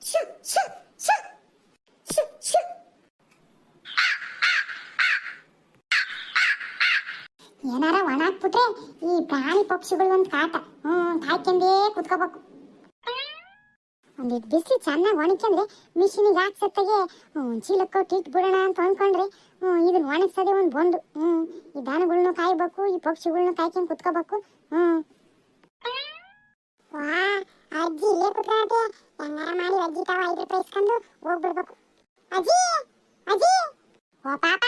ಶು ಶು ಶು ಶು ಶು. ಏನಾರ ಒಣ ಹಾಕ್ಬಿಟ್ರೆ ಈ ಪ್ರಾಣಿ ಪಕ್ಷಿಗಳು ಒಂದು ಕಾಟ. ಕಾಯ್ಕೊಂಡೇ ಕುತ್ಕೋಬೇಕು. ಒಂದಿಟ್ಟು ಬಿಸಿಲು ಚೆನ್ನಾಗಿ ಒಣಕೊಂಡ್ರೆ ಮಿಷಿನಿಗೆ ಹಾಕ್ಸತ್ತಾಗೆ ಚೀಲಕ್ಕೆ ಇಟ್ಟು ಬಿಡೋಣ ಅಂತ ಅಂದ್ಕೊಂಡ್ರೆ ಇದನ್ನ ಒಣಗ್ಸೋದೇ ಒಂದು ಬಂದು. ಈ ದನಗಳ್ನು ಕಾಯ್ಬೇಕು, ಈ ಪಕ್ಷಿಗಳ್ನು ಕಾಯ್ಕೊಂಡು ಕುತ್ಕೋಬೇಕು. ವಾ ಅಜ್ಜಿ ಇಲ್ಲೇ ಕುತ್ಕೊಳ್ಳೋದೆ. ಹೆಂಗಾರ ಮಾಡಿ ಅಜ್ಜಿ ತಾವ 5 ರೂಪಾಯಿ ಇಸ್ಕೊಂಡು ಹೋಗ್ಬಿಡ್ಬೇಕು. ಅಜ್ಜಿ ಅಜ್ಜಿ ಓ ಪಾಪ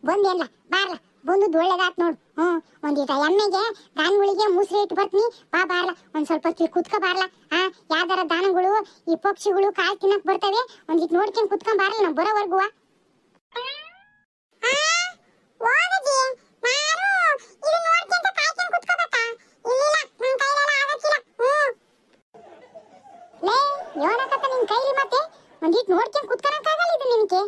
ಬಂದೇನ್ಲ ಬಾರ್ಲ. ಬಂದು ಒಳ್ಳೇದಾತ್ ನೋಡು. ಒಂದೀಟ ಎಮ್ಮೆಗೆ ದಾನಗಳಿಗೆ ಮುಸ್ರೆ ಇಟ್ಟು ಬರ್ತೀನಿ ಬಾ ಬಾರ್ಲ. ಒಂದ್ ಸ್ವಲ್ಪ ಕುತ್ಕೊ ಬಾರ್ಲ. ಯಾವ್ದಾರ ದಾನಗಳು ಈ ಪಕ್ಷಿಗಳು ಕಾಳು ತಿನ್ನಕ್ ಬರ್ತವೆ. ಒಂದಿಟ್ ನೋಡ್ಕೊಂಡ್ ಕುತ್ಕೊಂಡ್ ಬಾರ್ಲ ನಾವು ಬರೋವರ್ಗುವ. ಯೋನಕತ್ತ ನಿನ್ ಕೈಲಿ ಮತ್ತೆ ಒಂದಿಟ್ ನೋಡ್ಕೊಂಡ್ ಕುತ್ಕೊಳಕ್ಕಾಗಲ್ಲ ಇದು ನಿನಗೆ.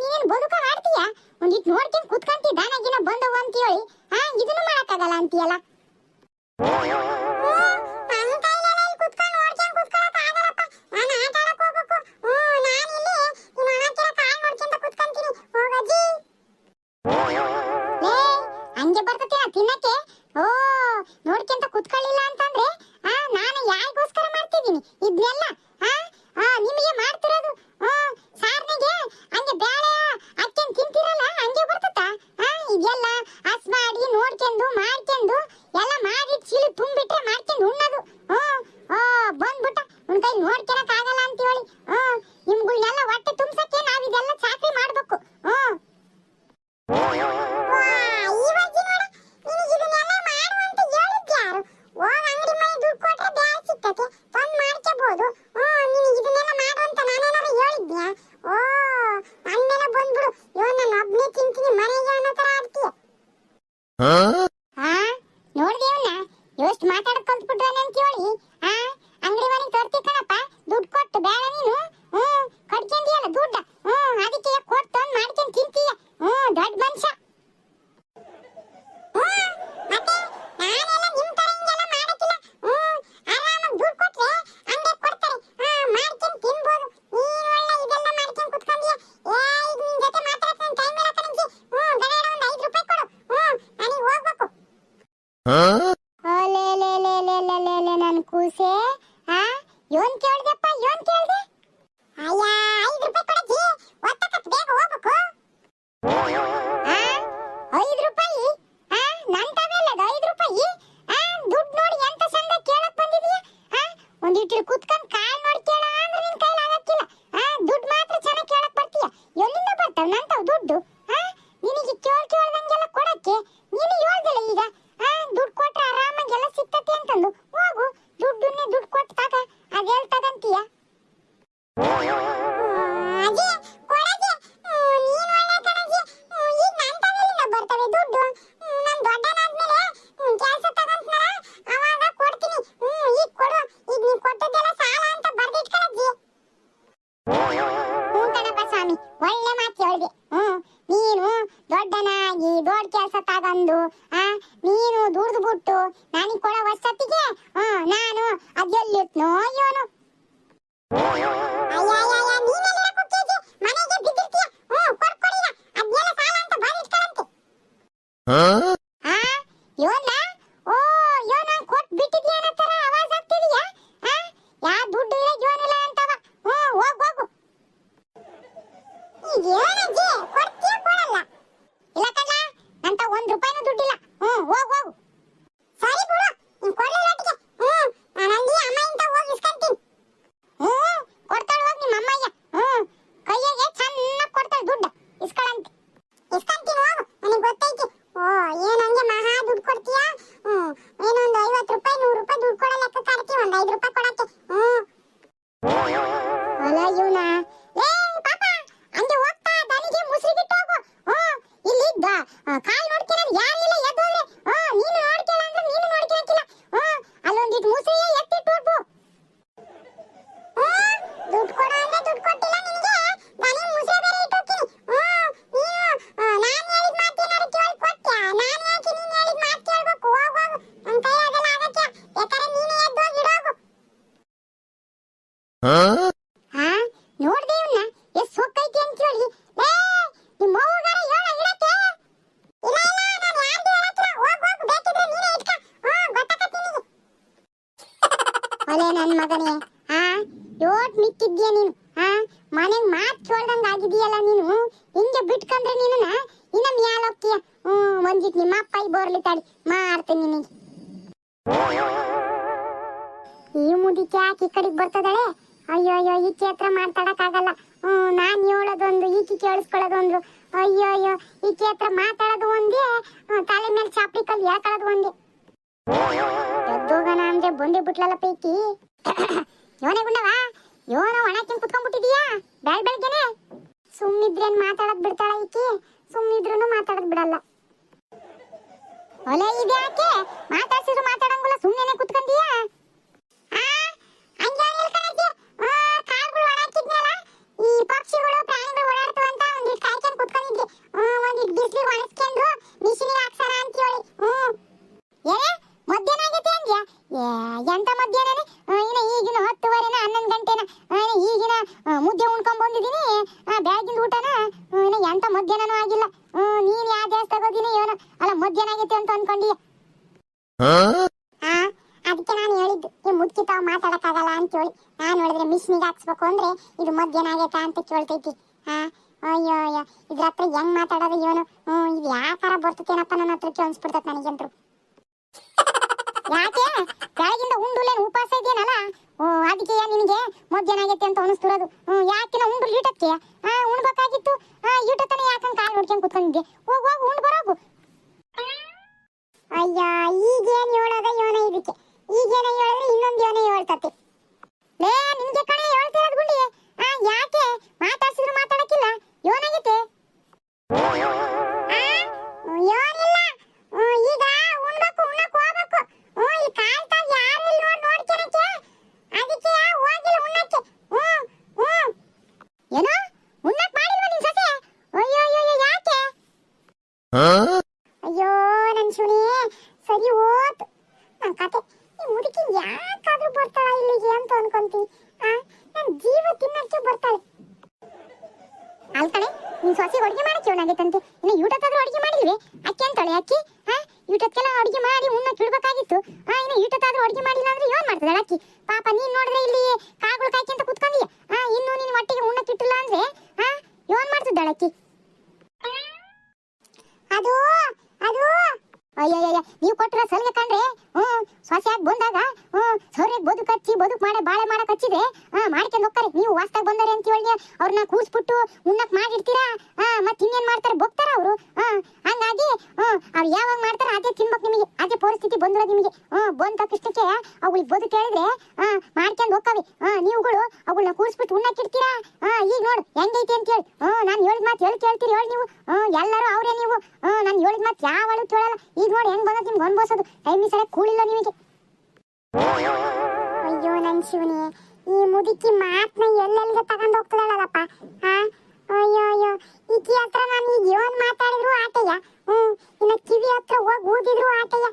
ನೀನೇನ್ ಬದುಕ ಮಾಡ್ತೀಯ? ಒಂದಿಟ್ ನೋಡ್ಕೊಂಡ್ ಕುತ್ಕೊಂತಿ ದಾನಗಿನ ಬಂದವ ಅಂತ ಹೇಳಿ ಇದನ್ನು ಮಾಡಕ್ಕಾಗಲ್ಲ ಅಂತೀಯಲ್ಲ. ಹಂಗೆ ಬರ್ತತೆ ತಿನ್ನಕ್ಕೆ. ನೋಡ್ಕೊಂತ ಕುತ್ಕೊಳ್ಳಿಲ್ಲ ಅಂತಂದ್ರೆ ನಾನು ಯಾರಿಗೋಸ್ಕರ ಮಾಡ್ತಿದ್ದೀನಿ ಇದನ್ನೆಲ್ಲ? ನಿಮಗೆ ಮಾಡ್ತಿರೋದು ಸಾರ್ನಿಗೆ ಹಂಗೆ ಬೇಳೆ ಅಕ್ಕೇನ್ ತಿಂತಿರಲ್ಲ ಹಂಗೆ ಬರ್ತತ. ಇದೆಲ್ಲ ಹಸ್ ಮಾಡಿ ನೋಡ್ಕೊಂಡು ಮಾಡ್ಕೊಂಡು ಎಲ್ಲ ಮಾಡಿ ಚೀಲ ತುಂಬಿಟ್ರೆ ಮಾಡ್ಕೊಂಡು ಉಣ್ಣೋದು. ಬಂದ್ಬಿಟ್ಟ ಉನ್ ಕೈ ನೋಡ್ಕೊಳಕ್ ಆಗಲ್ಲ ಅಂತ ಹೇಳಿ ನಿಮ್ಗಳ್ನೆಲ್ಲ ಹೊಟ್ಟೆ ತುಂಬ್ಸಕ್ಕೆ ನಾವಿದೆಲ್ಲ ಚಾಕ್ರಿ ಮಾಡ್ಬೇಕು. ನೋಡ್ದೇವನ್ನ ಎಷ್ಟು ಮಾತಾಡಕ್ ಕಲ್ತ್ಬಿಟ್ರಾನೆ ಅಂತ ಹೇಳಿ ಅಂಗಡಿ ಮನೆಗೆ ತರ್ತಿ ಕಣಪ್ಪ. ದುಡ್ಡು ಕೊಟ್ಟು ಬೇಡ ನೀನು ಕಡ್ಕೊಂಡಿಯಲ್ಲ ದುಡ್ಡ. ಅದಕ್ಕೆ ಕೊಟ್ಟು ಮಾಡ್ಕೊಂಡು ತಿಂತೀಯ. ದೊಡ್ಡ ಮನುಷ್ಯ. ನನ್ ಕೂಸೆ ಯೋನ್ ಕೇಳ್ದಪ್ಪ ಯೋನ್ ಕೇಳ್ದೆ. ಅಯ್ಯ 5 ರೂಪಾಯಿ ಕೊಡಜ್ಜಿ ಒತ್ತಕತ್ ಬೇಗ ಹೋಗ್ಬೇಕು. 5 ರೂಪಾಯಿ ನನ್ ತವೆಲ್ಲದ 5 ರೂಪಾಯಿ ದುಡ್ಡು ನೋಡಿ ಎಂತ ಚಂದ ಕೇಳಕ್ ಬಂದಿದೀಯ. ಒಂದಿಟ್ಟು ಕುತ್ಕೊಂಡ್ ಕಾಲ್ ನೋಡಿ ಕೇಳ ಅಂದ್ರೆ ನಿನ್ ಕೈಲಿ ಆಗಕ್ಕಿಲ್ಲ. ದುಡ್ಡು ಮಾತ್ರ ಚೆನ್ನಾಗಿ ಕೇಳಕ್ ಬರ್ತೀಯ. ಎಲ್ಲಿಂದ ಬರ್ತಾವ ನಂತವ್ ದುಡ್ಡು? ನಿನಗೆ ಕೇಳ್ದಂಗೆಲ್ಲ ಕೊಡಕ್ಕೆ ನೀನು ಹೇಳ್ದಿಲ್ಲ ಈಗ. ದುಡ್ಡು ಕೊಟ್ರೆ ಆರಾಮಾಗೆಲ್ಲ ಸಿಕ್ತತಿ ಅಂತಂದು ಹೋಗು. ದುಡ್ಡನ್ನೇ ದುಡ್ಡು ಕೊಟ್ಟು ತಗ. ಅದೆಲ್ಲ ತಗಂತೀಯ? ಬರ್ತವೆ ದುಡ್ಡು. ನನ್ ದೊಡ್ಡನಾದ್ಮೇಲೆ ಕೆಲಸ ತಗಂತನಲ್ಲ ಅವಾಗ ಕೊಡ್ತೀನಿ. ಈಗ ಕೊಡು. ಈಗ ನೀ ಕೊಟ್ಟದ್ದೆಲ್ಲ ಸಾಲ ಅಂತ ಬರ್ದಿಟ್ಕೊಳ್ಳಜ್ಜಿ. ಕಣಪ್ಪ ಸ್ವಾಮಿ ಒಳ್ಳೆ ಮಾತು ಹೇಳ್ದೆ. ನೀನು ದೊಡ್ಡನಾಗಿ ದೊಡ್ಡ ಕೆಲಸ ತಗೊಂಡು ನೀನು ದುಡ್ದು ಬಿಟ್ಟು ನನಗೆ ಕೊಡೋ ವಸತಿಗೆ ನಾನು ಅದೆಲ್ಲಿಟ್ನೋ ಇವನು. ಮನೆಗೆ ಬಿದ್ದಿರ್ತೀಯ. ಕೊಡ್ಕೊಡಿಲ್ಲ ಅದೆಲ್ಲ ಸಾಲ ಅಂತ ಬರ್ದಿಟ್ಕೊಳ್ಳಂತೆ. ಯೋನ ಯೋನ ಕೊಟ್ಟು ಬಿಟ್ಟಿದ್ಯಾ ತರ ಆವಾಜ್ ಆಗ್ತಿದೀಯಾ? ಯಾ ದುಡ್ಡು ಇಲ್ಲ ಯೋನಿಲ್ಲ ಅಂತವ. ಹೋಗು ಹೋಗು. ಈಗ ಏನಜ್ಜಿ ಕೊಡ್ತೀಯ ಕೊಡಲ್ಲ? ಇಲ್ಲ ಕಣ್ಣ ನಂತ 1 ರೂಪಾಯಿನೂ ದುಡ್ಡಿಲ್ಲ. ಹೋಗು ಹೋಗು. ಸರಿ ಬಿಡು ನೀನ್ ಕೊಡ್ಲಿಲ್ಲ ಒಟ್ಟಿಗೆ. ನಾನು ಅಂಗಿ ಅಮ್ಮ ಇಂತ ಹೋಗಿ ಇಸ್ಕೊಂತೀನಿ. ಕೊಡ್ತಾಳೆ ಹೋಗಿ ನಿಮ್ಮ ಅಮ್ಮಯ್ಯ. ಕೈಯಾಗೆ ಚೆನ್ನಾಗಿ ಕೊಡ್ತಾಳೆ ದುಡ್ಡು ಇಸ್ಕೊಳಂತೆ. ಇಸ್ಕೊಂತೀನಿ ಹೋಗು. ನನಗೆ ಗೊತ್ತೈತಿ. ಏನು ಹಂಗೆ ಮಹಾ ದುಡ್ಡು ಕೊಡ್ತೀಯಾ? ಏನೊಂದು 50 ರೂಪಾಯಿ 100 ರೂಪಾಯಿ ದುಡ್ಡು ಕೊಡೋ ಲೆಕ್ಕ ಕಾಡ್ತೀವಿ. ಒಂದು 5 ರೂಪಾಯಿ ಕೊಡಕ್ಕೆ. ಅಲ್ಲ ಇವನ ಪಾಪ ಹಂಗೆ ಹೋಗ್ತಾ ದನಿಗೆ ಮುಸ್ರಿ ಬಿಟ್ಟು ಹೋಗು. ಇಲ್ಲಿ ಕಾಲ್ ನೋಡ್ಕೊಳ್ಳೋದು ಯಾರಿಲ್ಲ ಎದ್ದೋದ್ರೆ ನೀನು ನೋಡ್ಕೊಳ್ಳ ಅಂದ್ರೆ ನೀನು ನೋಡ್ಕೊಳ್ಳಕ್ಕಿಲ್ಲ. ಅಲ್ಲೊಂದಿಟ್ಟು ಮುಸ್ರಿ ಎತ್ತಿಟ್ಟು ಹೋಗ್ಬು. ದುಡ್ಡು ಕೊಡ ಅಂದ್ರೆ ದುಡ್ಡು ಕೊಟ್ಟಿಲ್ಲ ನಿನಗೆ. ದನಿ ಮುಸ್ರಿ ಬೇರೆ ಇಟ್ಟೋಗ್ತೀನಿ. ನೀನು ನಾನು ಹೇಳಿದ ಮಾತು ಏನಾರು ಕೇಳಿ ಕೊಟ್ಟ್ಯಾ? ನಾನು ಯಾಕೆ ನೀನು ಹೇಳಿದ ಮಾತು ಕೇಳ್ಬೇಕು? ಹೋಗು ಹೋಗು. ನನ್ನ ಕೈ ಅದೆಲ್ಲ ಆಗಕ್ಕೆ ಬೇಕಾದ್ರೆ ನೀನೇ ಎದ್ದೋಗಿ ಇಡೋಗು. ಒಲೆ ನನ್ ಮಗನೇ, ಆ ಯೋಟ್ ಮಿಕ್ಕಿದ್ಯಾ ನೀನು? ಮನೆಗ್ ಮಾತ್ ಕೇಳ್ದಂಗ ಆಗಿದೀಯಲ್ಲ ನೀನು. ಹಿಂಗೆ ಬಿಟ್ಕಂದ್ರೆ ನೀನು ಇನ್ನ ಮ್ಯಾಲ ಹೋಗ್ತೀಯ. ಒಂದಿಟ್ ನಿಮ್ಮ ಅಪ್ಪ ಬೋರ್ಲಿ ತಾಡಿ ಮಾಡ್ತೀನಿ ನಿನಗೆ. ಈ ಮುದಿಕೆ ಯಾಕೆ ಈ ಕಡೆಗೆ ಬರ್ತದಳೆ? ಅಯ್ಯೋ ಅಯ್ಯೋ, ಈಕೆ ಹತ್ರ ಮಾತಾಡಕ್ಕಾಗಲ್ಲ. ನಾನ್ ಹೇಳೋದೊಂದು, ಈಕೆ ಕೇಳಿಸ್ಕೊಳ್ಳೋದೊಂದು. ಅಯ್ಯೋ ಅಯ್ಯೋ, ಈಕೆ ಹತ್ರ ಮಾತಾಡೋದು ಒಂದೇ, ತಲೆ ಮೇಲೆ ಚಾಪಡಿ ಕಲ್ಲು ಹೇಳ್ಕೊಳ್ಳೋದು ಒಂದೇ. ಎದ್ದೋಗಣ ಅಂದ್ರೆ ಬಂದೇ ಬಿಟ್ಲಲ್ಲ ಪೈಕಿ. ಯೋನೇ ಗುಂಡವ, ಯೋನ ಒಣಕಿನ್ ಕುತ್ಕೊಂಡ್ಬಿಟ್ಟಿದೀಯಾ ಬೆಳಗ್ಗೆನೆ? ಸುಮ್ನಿದ್ರೇನ್ ಮಾತಾಡೋದ್ ಬಿಡ್ತಾಳ ಈಕಿ? ಸುಮ್ನಿದ್ರೂ ಮಾತಾಡೋದ್ ಬಿಡಲ್ಲ. ಒಲೆ ಇದೆ ಯಾಕೆ ಮಾತಾಡ್ಸಿದ್ರು ಮಾತಾಡಂಗಿಲ್ಲ, ಸುಮ್ಮನೆ ಕುತ್ಕೊಂಡೀಯಾ? ಈ ಪಕ್ಷಿಗಳು ಪ್ರಾಣಿಗಳು ಓಡಾಡ್ತು ಅಂತ ಒಂದಿಟ್ಟು ಕಾಯ್ಕೊಂಡು ಕುತ್ಕೊಂಡಿದ್ದೆ. ಒಂದಿಟ್ಟು ಬಿಸಿಲು ಒಣಸ್ಕೊಂಡು ಮಿಷಿನಿಗೆ ಹಾಕ್ಸೋಣ ಅಂತ ಹೇಳಿ. ಏನೇ ಮಧ್ಯಾಹ್ನ ಆಗೈತೆ ಅಂದ್ಯಾ? ಎಂತ ಮಧ್ಯಾಹ್ನನೇ? ಇನ್ನ ಈಗಿನ 10:30ನ 11 ಗಂಟೆನ. ಈಗಿನ ಮುದ್ದೆ ಉಣ್ಕೊಂಡ್ ಬಂದಿದ್ದೀನಿ, ಬೆಳಗಿನ ಊಟನ. ಇನ್ನ ಎಂತ ಮಧ್ಯಾಹ್ನನೂ ಆಗಿಲ್ಲ. ನೀನ್ ಯಾವ ದೇಶ ತಗೋದಿನಿ ಏನೋ? ಅಲ್ಲ ಮಧ್ಯಾಹ್ನ ಆಗೈತೆ ಅಂತ ಅನ್ಕೊಂಡಿ? ಅದಕ್ಕೆ ನಾನು ಹೇಳಿದ್ದು, ಈ ಮುದ್ಕಿ ತಾವು ಮಾತಾಡಕ್ಕಾಗಲ್ಲ ಅಂತ ಹೇಳಿ. ನಾನು ಹೇಳಿದ್ರೆ ಮಿಷಿನಿಗೆ ಹಾಕ್ಸ್ಬೇಕು ಅಂದ್ರೆ ಇದು ಮಧ್ಯಾಹ್ನ ಆಗೈತಾ ಅಂತ ಕೇಳ್ತೈತಿ. ಅಯ್ಯೋ ಅಯ್ಯೋ, ಇದ್ರ ಹತ್ರ ಹೆಂಗ್ ಮಾತಾಡೋದು ಇವನು? ಇದು ಯಾಕಾರ ಬರ್ತೇನಪ್ಪ ನನ್ನ ಹತ್ರಕ್ಕೆ ಅನ್ಸ್ಬಿಡ್ತತ್ ನನಗಂತರು. ಯಾಕೆ ಬೆಳಗಿಂದ ಉಂಡುಲೇನು ಉಪವಾಸ ಇದೆಯನಲ್ಲ, ಅದಕ್ಕೆ ನಿನಗೆ ಮಧ್ಯಾಹ್ನ ಆಗೈತೆ ಅಂತ ಅನಿಸ್ತಿರೋದು. ಯಾಕಿನ ಉಂಡು ಈಟಕ್ಕೆ ಉಣ್ಬೇಕಾಗಿತ್ತು. ಈಟತನ ಯಾಕಂಗ್ ಕಾಯಿ ನೋಡ್ಕೊಂಡ್ ಕುತ್ಕೊಂಡಿದ್ದೆ? ಹೋಗು ಉಂಡು ಬರೋಗು. ಅಯ್ಯ, ಈಗೇನ್ ಹೇಳೋದ ಯೋನ ಇದಕ್ಕೆ? ಈಗೇನ ಹೇಳಿದ್ರೆ ಇನ್ನೊಂದು ಯೋನ ಹೇಳ್ತತೆ. ಲೇ ನಿನ್ಗೆ ಕಣೆ ಹೇಳ್ತಿರೋದು ಗುಂಡಿ. ಯಾಕೆ ಮಾತಾಡ್ಸಿದ್ರು ಮಾತಾಡಕ್ಕಿಲ್ಲ? ಯೋನಾಗೈತೆ ಯೋನಿಲ್ಲ. ಈಗ ಉಣ್ಬೇಕು, ಉಣ್ಣಕ್ ಹೋಗ್ಬೇಕು. ಇಲ್ಲಿ ಕಾಯ್ತಾಗ ಯಾರು ಇಲ್ಲಿ ನೋಡ್ಕೊಳಕ್ಕೆ, ಅದಕ್ಕೆ ಹೋಗಿಲ್ಲ ಉಣ್ಣಕ್ಕೆ. ಏನೋ ಉಣ್ಣಕ್ ಮಾಡಿಲ್ವ ನಿನ್ ಸೊಸೆ? ಅಯ್ಯೋ ಅಯ್ಯೋ, ಯಾಕೆ? ಅಯ್ಯೋ ನನ್ ಶುನಿ, ಸರಿ ಹೋತ್ ನನ್ ಕತೆ. ಈ ಮುದುಕಿ ಯಾಕಾದ್ರೂ ಬರ್ತಾಳ ಇಲ್ಲಿಗೆ ಅಂತ ಅನ್ಕೊಂತೀನಿ. ನನ್ ಜೀವ ತಿನ್ನಕ್ಕೆ ಬರ್ತಾಳೆ. ಅಲ್ಕಣೆ, ನಿನ್ ಸೊಸೆ ಅಡುಗೆ ಮಾಡಕ್ಕೆ ಏನಾಗೈತಂತೆ? ಇನ್ನು ಯೂಟತ್ತಾದ್ರೂ ಅಡುಗೆ ಮಾಡಿಲ್ವಿ? ಅಕ್ಕಿ ಅಂತಾಳೆ ಅಕ್ಕಿ. ಯೂಟತ್ಕೆಲ್ಲ ಅಡುಗೆ ಮಾಡಿ ಉಣ್ಣಕ್ಕೆ ಇಡ್ಬೇಕಾಗಿತ್ತು. ಇನ್ನು ಯೂಟತ್ತಾದ್ರೂ ಅಡುಗೆ ಮಾಡಿಲ್ಲ ಅಂದ್ರೆ ಏನ್ ಮಾಡ್ತದಾಳ ಅಕ್ಕಿ? ಪಾಪ ನೀನ್ ನೋಡಿದ್ರೆ ಇಲ್ಲಿ ಕಾಗಳು ಕಾಯ್ಕೆ ಅಂತ ಕುತ್ಕೊಂಡಿಯ. ಇನ್ನು ನಿನ್ ಒಟ್ಟಿಗೆ ಉಣ್ಣಕ್ಕೆ ಇಟ್ಟಿಲ್ಲ ಅಂದ್ರೆ ಏನ್ ಮಾಡ್ತಿದ್ದಾಳ ಅಕ್ಕಿ? ಅದು ಅದು ಅಯ್ಯಯ್ಯ, ನೀವು ಕೊಟ್ಟರ ಸಲಹೆ ಕಂಡ್ರೆ ಸೊಸೆಯಾಗಿ ಬಂದಾಗ ಸೌರ್ಯಕ್ಕೆ ಬದುಕು ಹಚ್ಚಿ ಬದುಕು ಮಾಡಿ ಬಾಳೆ ಮಾಡಕ್ ಹಚ್ಚಿದ್ರೆ ಮಾಡ್ಕೊಂಡು ಹೋಗ್ತಾರೆ. ನೀವು ವಾಸ್ತಾಗ ಬಂದಾರೆ ಅಂತ ಹೇಳಿ ಅವ್ರನ್ನ ಕೂರಿಸ್ಬಿಟ್ಟು ಉಣ್ಣಕ್ ಮಾಡಿರ್ತೀರಾ. ಮತ್ತೆ ಇನ್ನೇನ್ ಮಾಡ್ತಾರೆ? ಬೋಗ್ತಾರ ಅವರು. ಹಂಗಾಗಿ ಅವ್ರು ಯಾವಾಗ ಮಾಡ್ತಾರ ಅದೇ ತಿನ್ಬೇಕು ನಿಮಗೆ. ಅದೇ ಪರಿಸ್ಥಿತಿ ಬಂದಿರೋದು ನಿಮಗೆ. ಬಂದ ತಕ್ಷಣಕ್ಕೆ ಅವುಗಳಿಗೆ ಬದುಕು ಹೇಳಿದ್ರೆ ಮಾಡ್ಕೊಂಡು ಹೋಗ್ತಾವೆ. ನೀವುಗಳು ಅವುಗಳನ್ನ ಕೂರಿಸ್ಬಿಟ್ಟು ಉಣ್ಣಕ್ ಇಡ್ತೀರಾ. ಈಗ ನೋಡು ಹೆಂಗೈತಿ ಅಂತ ಹೇಳಿ. ನಾನು ಹೇಳಿದ ಮಾತು ಕೇಳ್ತೀರಿ ಹೇಳಿ ನೀವು. ಎಲ್ಲರೂ ಅವ್ರೇ ನೀವು. ನಾನು ಹೇಳಿದ ಮಾತು ಯಾವಳು ಕೇಳಲ್ಲ. ಈಗ ನೋಡಿ ಹೆಂಗ್ ಬಂದದ್ ನಿಮ್ಗೆ ಅನ್ಬೋಸೋದು. ಟೈಮ್ ಸಲ ಕೂಳಿಲ್ಲ ನಿಮಗೆ. ಅಯ್ಯೋ ನನ್ ಶಿವನೇ, ಈ ಮುದುಕಿ ಮಾತ್ನ ಎಲ್ಲೆಲ್ಗೆ ತಗೊಂಡ್ ಹೋಗ್ತದಲ್ಲಪ್ಪ. ಅಯ್ಯೋ ಅಯ್ಯೋ, ಈಕಿ ಹತ್ರ ನಾನು ಈಗ ಏನ್ ಮಾತಾಡಿದ್ರು ಆಟಯ್ಯ. ಇನ್ನ ಕಿವಿ ಹತ್ರ ಹೋಗಿ ಊದಿದ್ರು ಆಟಯ್ಯ.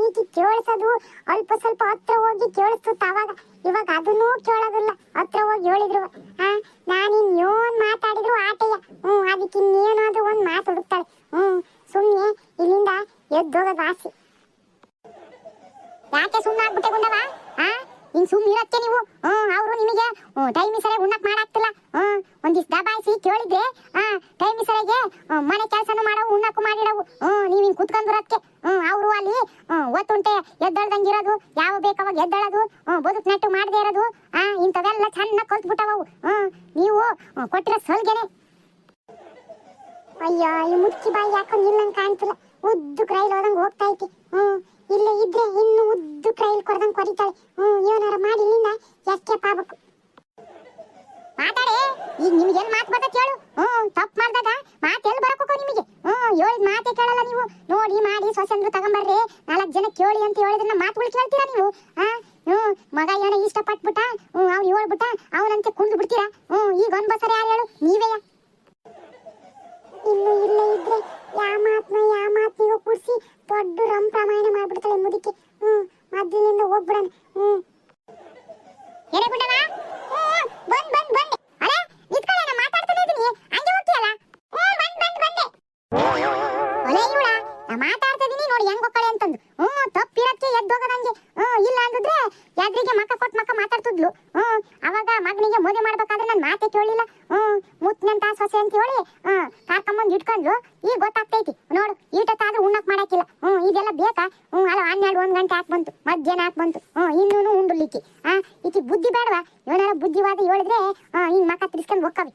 ಈಕಿ ಕೇಳಿಸೋದು ಅಲ್ಪ ಸ್ವಲ್ಪ ಹತ್ರ ಹೋಗಿ ಕೇಳಿಸ್ತು ಅವಾಗ. ಇವಾಗ ಅದನ್ನೂ ಕೇಳೋದಿಲ್ಲ ಹತ್ರ ಹೋಗಿ ಹೇಳಿದ್ರು. ನಾನಿನ್ ಏನ್ ಮಾತಾಡಿದ್ರು ಆಟಯ್ಯ. ಅದಕ್ಕೆ ಇನ್ನೇನಾದ್ರೂ ಒಂದ್ ಮಾತು ಹುಡುಕ್ತಾಳೆ. ಸುಮ್ನೆ ಇಲ್ಲಿಂದ ಎದ್ದೋಗೋದು ಆಸೆ. ಯಾಕೆ ಸುಮ್ಮನೆ ಆಗ್ಬಿಟ್ಟೆ ಗುಂಡವ? ಹಿಂಗ್ ಸುಮ್ಮನೆ ಇರಕ್ಕೆ ನೀವು. ಅವರು ನಿಮಗೆ ಟೈಮ್ ಸರಿ ಉಣ್ಣಕ್ ಮಾಡಾಕ್ತಿಲ್ಲ. ಒಂದಿಷ್ಟು ದಬಾಯಿಸಿ ಕೇಳಿದ್ರೆ ಟೈಮ್ ಸರಿಗೆ ಮನೆ ಕೆಲಸನೂ ಮಾಡವು ಉಣ್ಣಕ್ಕೂ ಮಾಡಿಡವು. ನೀವು ಹಿಂಗ್ ಕುತ್ಕೊಂಡ್ ಬರೋದಕ್ಕೆ ಅವರು ಅಲ್ಲಿ ಒತ್ತುಂಟೆ ಎದ್ದಳ್ದಂಗಿರೋದು, ಯಾವ ಬೇಕಾವಾಗ ಎದ್ದಳೋದು, ಬದುಕು ನೆಟ್ಟು ಮಾಡದೇ ಇರೋದು, ಇಂಥವೆಲ್ಲ ಚೆನ್ನಾಗಿ ಕಲ್ತ್ಬಿಟ್ಟವು. ನೀವು ಕೊಟ್ಟಿರೋ ಸಲ್ಗೆನೆ. ಅಯ್ಯೋ, ಈ ಮುಚ್ಚಿ ಬಾಯಿ ಯಾಕೊಂಡು ಇಲ್ಲಂಗೆ ಕಾಣ್ತಿಲ್ಲ. ಉದ್ದಕ್ಕೆ ರೈಲ್ ಹೋದಂಗೆ ಹೋಗ್ತಾ ಐತಿ. ಇಲ್ಲೇ ಇದ್ರೆ ಇನ್ನು ಉದ್ದಕ್ಕೆ ರೈಲ್ ಕೊಡ್ದಂಗೆ ಕೊರಿತಾಳೆ. ಏನಾರ ಮಾಡಿ ಇಲ್ಲಿಂದ ಎಸ್ಕೇಪ್ ಆಗ್ಬೇಕು. ಮಾತಾಡಿ. ಈಗ ನಿಮ್ಗೆ ಎಲ್ಲಿ ಮಾತು ಬರ್ತೈತೆ ಹೇಳು? ತಪ್ಪು ಮಾಡಿದಾಗ ಮಾತು ಎಲ್ಲಿ ಬರಬೇಕು ನಿಮಗೆ? ಹೇಳಿದ ಮಾತೇ ಕೇಳಲ್ಲ ನೀವು. ನೋಡಿ ಮಾಡಿ ಸೊಸೆಂದ್ರು ತಗೊಂಬರ್ರಿ 4 ಜನ ಕೇಳಿ ಅಂತ ಹೇಳಿದ್ರೆ ಮಾತುಗಳು ಕೇಳ್ತೀರಾ ನೀವು? ಮಗ ಏನೋ ಇಷ್ಟಪಟ್ಬಿಟ್ಟ, ಅವ್ನು ಹೇಳ್ಬಿಟ್ಟ, ಅವನಂತೆ ಕುಂದು ಬಿಡ್ತೀರಾ? ಈಗ ಒಂದ್ಬಸರೆ ಯಾರು ಹೇಳು? ನೀವೇಯ? ಇನ್ನು ಇಲ್ಲೇ ಇದ್ರೆ ಯಾ ಮಾತ್ನಿಗೂ ಕೂರಿಸಿ ದೊಡ್ಡ ರಂಪ್ರಮಾಣ ಮಾಡ್ಬಿಡ್ತಾಳೆ ಮುದುಕಿ. ಮದ್ದಿನಿಂದ ಹೋಗ್ಬಿಡಣ. ಏನೇ ಗುಂಡವ? ಬಂದೆ. ಅರೆ ನಿತ್ಕೊಳ್ಳ, ನಾನು ಮಾತಾಡ್ತಾನೆ ಇದ್ದೀನಿ. ಹಂಗೆ ಹೋಗ್ತೀಯಲ್ಲ? ಬಂದೆ. ಒಲೆ ಇವಳ ಮಾತಾಡ್ತಿದೀನಿ ನೋಡಿ ಹೆಂಗ್ ಹೋಗ್ಕಳೆ ಅಂತಂದು. ತಪ್ಪಿರಕ್ಕೆ ಎದ್ದೋಗದಂಗೆ. ಇಲ್ಲ ಅಂದಿದ್ರೆ ಎದ್ರಿಗೆ ಮಕ್ಕ ಕೊಟ್ಟು ಮಕ್ಕ ಮಾತಾಡ್ತಿದ್ಲು. ಅವಾಗ ಮಗನಿಗೆ ಮದುವೆ ಮಾಡ್ಬೇಕಾದ್ರೆ ನನ್ ಮಾತೆ ಕೇಳಿಲ್ಲ. ಮುತ್ನಂತ ಸೊಸೆ ಅಂತ ಹೇಳಿ ಕಾರ್ಕೊಂಬಂದ್ ಇಟ್ಕೊಂಡ್ಲು. ಈಗ ಗೊತ್ತಾಗ್ತೈತಿ ನೋಡು, ಈಟತ್ತಾದ್ರೂ ಉಣ್ಣಕ್ ಮಾಡಾಕಿಲ್ಲ. ಇದೆಲ್ಲ ಬೇಕಾ? ಅಲ್ಲ 12-1 ಗಂಟೆ ಹಾಕ್ ಬಂತು, ಮಧ್ಯಾಹ್ನ ಹಾಕ್ ಬಂತು. ಇನ್ನೂನು ಉಂಡುಲಿಕ್ಕಿ ಈಕಿ ಬುದ್ಧಿ ಬೇಡವಾ? ಏನಾರ ಬುದ್ಧಿವಾದ ಹೇಳಿದ್ರೆ ಹಿಂಗ್ ಮಕ್ಕ ತಿರ್ಸ್ಕೊಂಡ್ ಹೋಗ್ಕವಿ.